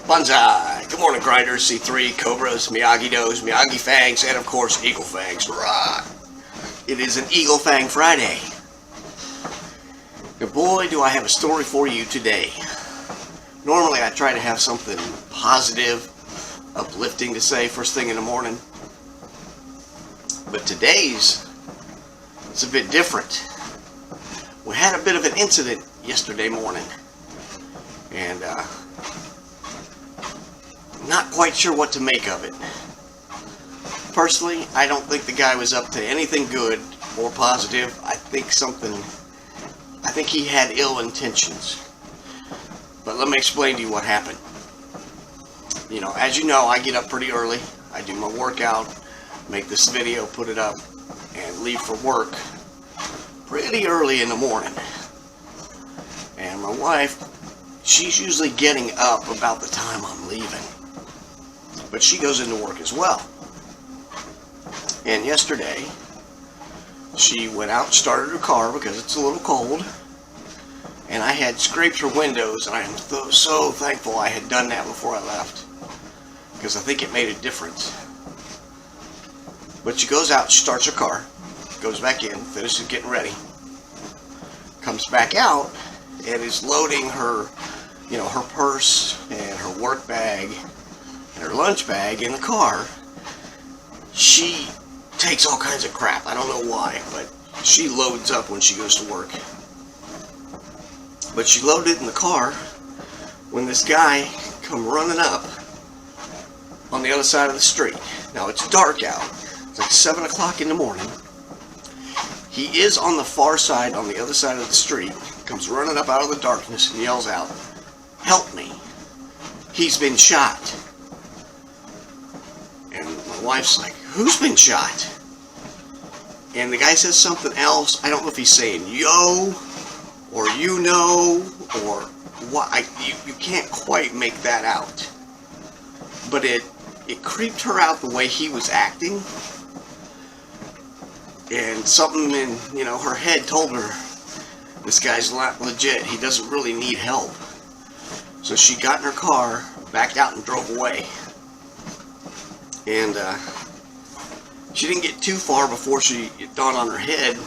Banzai! Good morning, grinders, C3, Cobras, Miyagi-Dos, Miyagi Fangs, and of course, Eagle Fangs. Rah! It is an Eagle Fang Friday. Now, boy, do I have a story for you today. Normally, I try to have something positive, uplifting to say first thing in the morning. But today's is a bit different. We had a bit of an incident yesterday morning. And, not quite sure what to make of it. Personally, I don't think the guy was up to anything good or positive. I think he had ill intentions. But let me explain to you what happened. You know, as you know, I get up pretty early. I do my workout, make this video, put it up, and leave for work pretty early in the morning. And my wife, she's usually getting up about the time I'm leaving. But she goes into work as well. And yesterday, she went out and started her car because it's a little cold. And I had scraped her windows, and I am so thankful I had done that before I left. Because I think it made a difference. But she goes out, she starts her car, goes back in, finishes getting ready, comes back out, and is loading her, her purse and her work bag and her lunch bag in the car. She takes all kinds of crap. I don't know why, but she loads up when she goes to work. But she loaded it in the car when this guy come running up on the other side of the street. Now it's dark out. It's like 7 o'clock in the morning. He is on the far side, on the other side of the street, comes running up out of the darkness and yells out, "Help me. He's been shot." And my wife's like, "Who's been shot?" And the guy says something else. I don't know if he's saying yo, or or what. You can't quite make that out. But it creeped her out the way he was acting. And something in, her head told her, this guy's not legit. He doesn't really need help. So she got in her car, backed out, and drove away. And she didn't get too far before it dawned on her head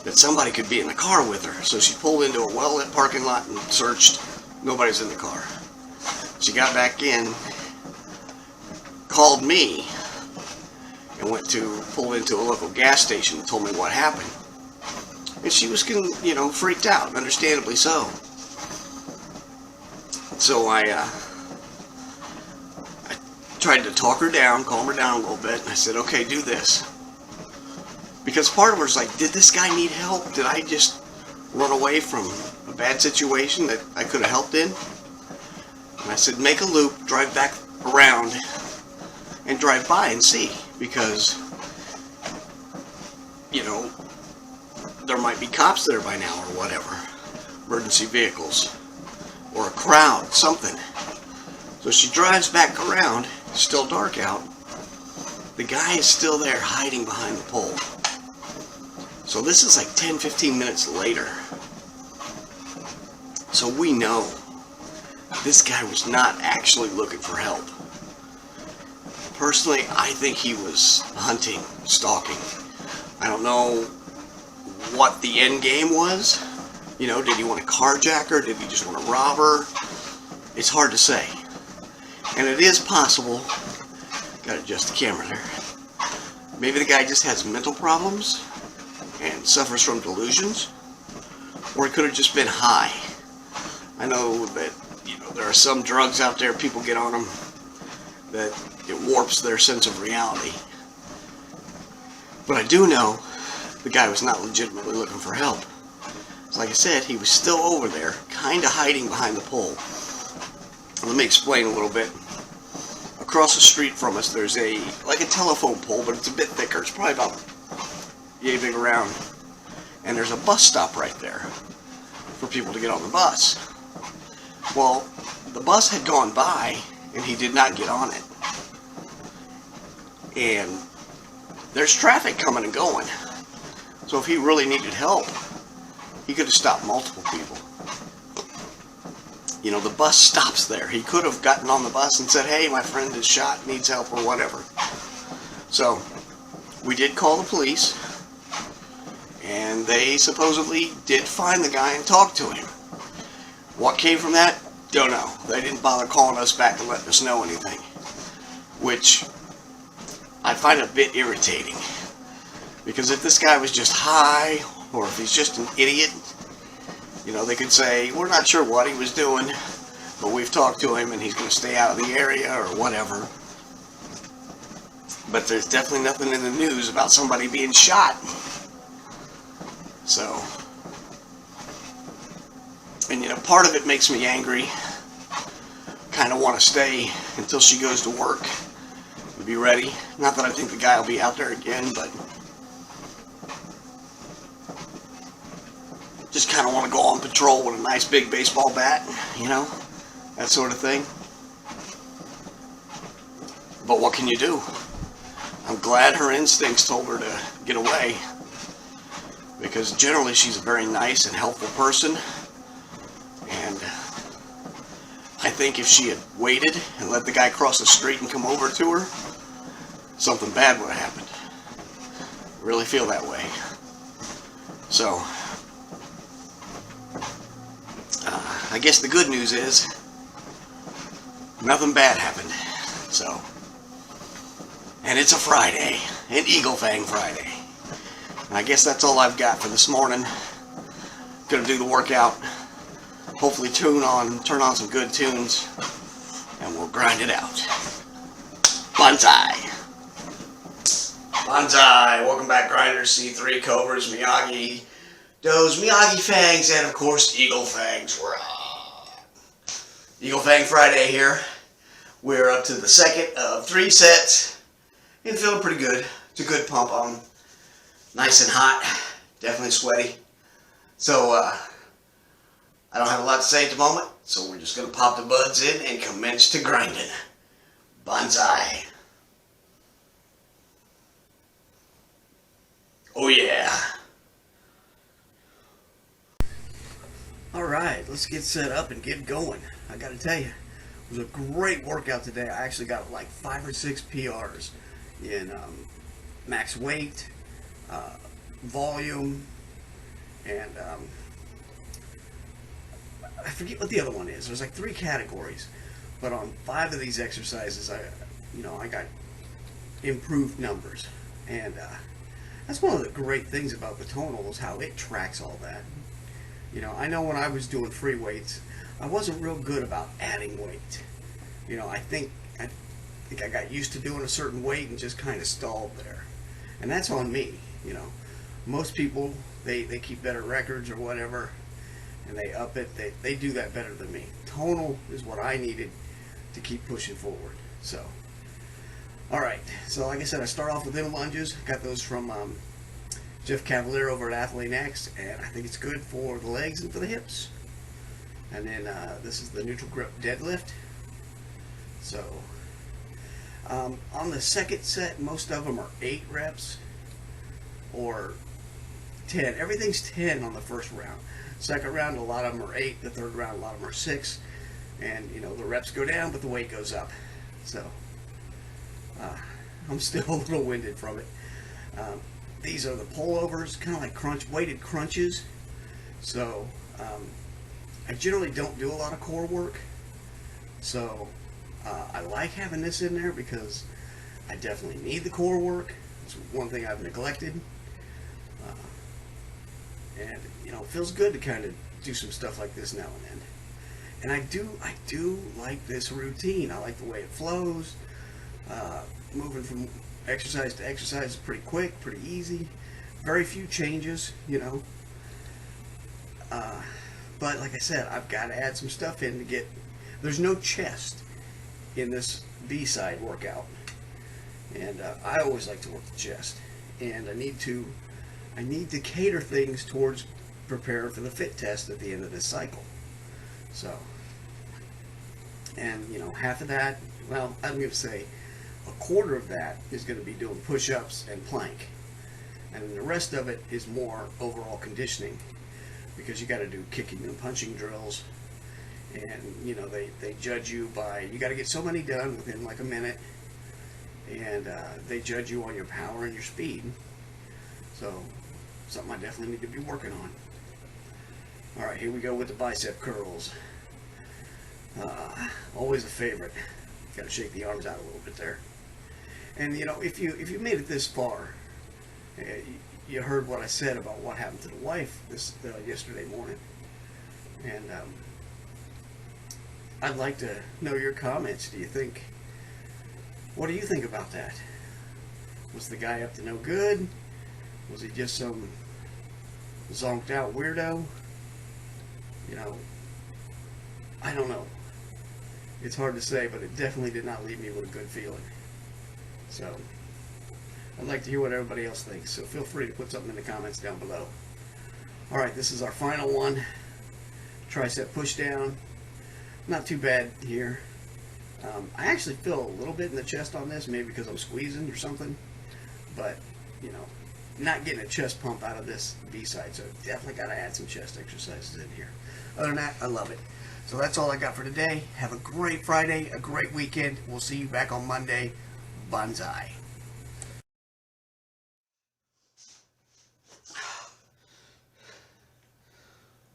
that somebody could be in the car with her. So she pulled into a well-lit parking lot and searched. Nobody's in the car. She got back in, called me, and went to pull into a local gas station and told me what happened. And she was, freaked out, understandably so. So I tried to talk her down, calm her down a little bit, and I said, okay, do this. Because part of her's like, did this guy need help? Did I just run away from a bad situation that I could have helped in? And I said, make a loop, drive back around, and drive by and see. Because, there might be cops there by now or whatever. Emergency vehicles. Or a crowd, something. So she drives back around, still dark out. The guy is still there hiding behind the pole. So this is like 10-15 minutes later. So we know this guy was not actually looking for help. Personally, I think he was hunting, stalking. I don't know what the end game was. Did he want to carjack her? Did he just want to rob her? It's hard to say. And it is possible, gotta adjust the camera there, maybe the guy just has mental problems and suffers from delusions, or he could have just been high. I know that, there are some drugs out there, people get on them, that it warps their sense of reality. But I do know the guy was not legitimately looking for help. Like I said, he was still over there, kind of hiding behind the pole. Let me explain a little bit. Across the street from us, there's like a telephone pole, but it's a bit thicker. It's probably about yay big around. And there's a bus stop right there for people to get on the bus. Well, the bus had gone by, and he did not get on it. And there's traffic coming and going. So if he really needed help, he could have stopped multiple people. You know, the bus stops there. He could have gotten on the bus and said, hey, my friend is shot, needs help, or whatever. So, we did call the police, and they supposedly did find the guy and talk to him. What came from that? Don't know. They didn't bother calling us back to let us know anything, which I find a bit irritating, because if this guy was just high, or if he's just an idiot, you know, they could say, we're not sure what he was doing, but we've talked to him and he's going to stay out of the area or whatever. But there's definitely nothing in the news about somebody being shot. So, and you know, part of it makes me angry. Kind of want to stay until she goes to work and be ready. Not that I think the guy will be out there again, but just kind of want to go on patrol with a nice big baseball bat, you know, that sort of thing. But what can you do? I'm glad her instincts told her to get away, because generally she's a very nice and helpful person, and I think if she had waited and let the guy cross the street and come over to her, something bad would have happened. I really feel that way. So, I guess the good news is nothing bad happened. So, and it's a Friday, an Eagle Fang Friday. And I guess that's all I've got for this morning. Gonna do the workout. Hopefully turn on some good tunes, and we'll grind it out. Banzai! Banzai! Welcome back, grinders, C3, Cobras, Miyagi, Does, Miyagi Fangs, and of course Eagle Fangs. Eagle Fang Friday here. We're up to the second of 3 sets and feeling pretty good. It's a good pump. I'm nice and hot, definitely sweaty. So I don't have a lot to say at the moment, so we're just going to pop the buds in and commence to grinding. Banzai. Oh yeah. Alright, let's get set up and get going. I gotta tell you, it was a great workout today. I actually got like 5 or 6 PRs in max weight, volume, and I forget what the other one is. There's like 3 categories, but on 5 of these exercises, I got improved numbers, and that's one of the great things about the tonal is how it tracks all that. You know, I know when I was doing free weights, I wasn't real good about adding weight. You know, I think I got used to doing a certain weight and just kind of stalled there, and that's on me. You know, most people they keep better records or whatever, and they up it. They do that better than me. Tonal is what I needed to keep pushing forward. So, all right. So, like I said, I start off with them lunges. Got those from Jeff Cavalier over at Athlete Next, and I think it's good for the legs and for the hips. And then this is the neutral grip deadlift. So on the second set, most of them are 8 reps or 10. Everything's 10 on the first round. Second round, a lot of them are 8. The third round, a lot of them are 6. And you know, the reps go down, but the weight goes up. So I'm still a little winded from it. These are the pullovers, kind of like weighted crunches. So I generally don't do a lot of core work. So I like having this in there because I definitely need the core work. It's one thing I've neglected. And you know, it feels good to kind of do some stuff like this now and then. And I do like this routine. I like the way it flows. Moving from exercise to exercise is pretty quick, pretty easy. Very few changes, you know. But like I said, I've got to add some stuff in to get. There's no chest in this B-side workout, and I always like to work the chest. And I need to cater things towards preparing for the fit test at the end of this cycle. So, and you know, half of that, well, I'm going to say a quarter of that is going to be doing push-ups and plank, and then the rest of it is more overall conditioning, because you got to do kicking and punching drills, and you know they judge you by, you got to get so many done within like a minute, and they judge you on your power and your speed. So something I definitely need to be working on. All right, here we go with the bicep curls. Always a favorite. Got to shake the arms out a little bit there. And you know, if you made it this far, you heard what I said about what happened to the wife yesterday morning, and I'd like to know your comments. What do you think about that? Was the guy up to no good? Was he just some zonked out weirdo? You know, I don't know. It's hard to say, but it definitely did not leave me with a good feeling. So I'd like to hear what everybody else thinks, so feel free to put something in the comments down below. Alright, this is our final one. Tricep push down. Not too bad here. I actually feel a little bit in the chest on this, maybe because I'm squeezing or something. But, you know, not getting a chest pump out of this B-side, so definitely got to add some chest exercises in here. Other than that, I love it. So that's all I got for today. Have a great Friday, a great weekend. We'll see you back on Monday. Bonsai.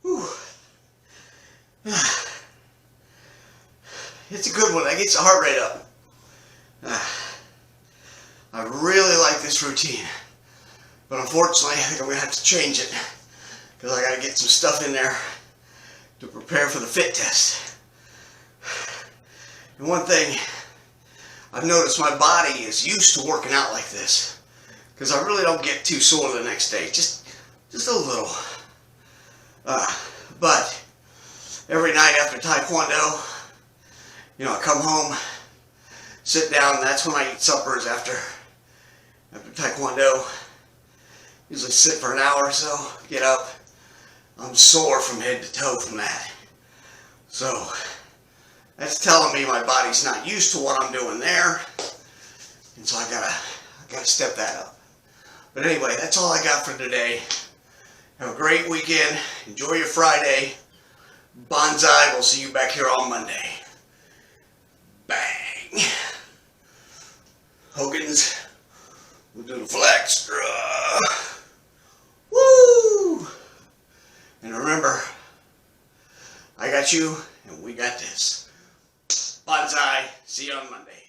Whew. It's a good one. That gets the heart rate up. I really like this routine, but unfortunately I think I'm going to have to change it because I got to get some stuff in there to prepare for the fit test. And one thing I've noticed, my body is used to working out like this because I really don't get too sore the next day, just a little. But every night after Taekwondo, you know, I come home, sit down, and that's when I eat suppers after Taekwondo. Usually sit for an hour or so, get up. I'm sore from head to toe from that. So that's telling me my body's not used to what I'm doing there. And so I gotta step that up. But anyway, that's all I got for today. Have a great weekend. Enjoy your Friday. Bonsai. We'll see you back here on Monday. Bang. Hogan's. We'll do the flex. Woo! And remember, I got you and we got this. Bonsai. See you on Monday.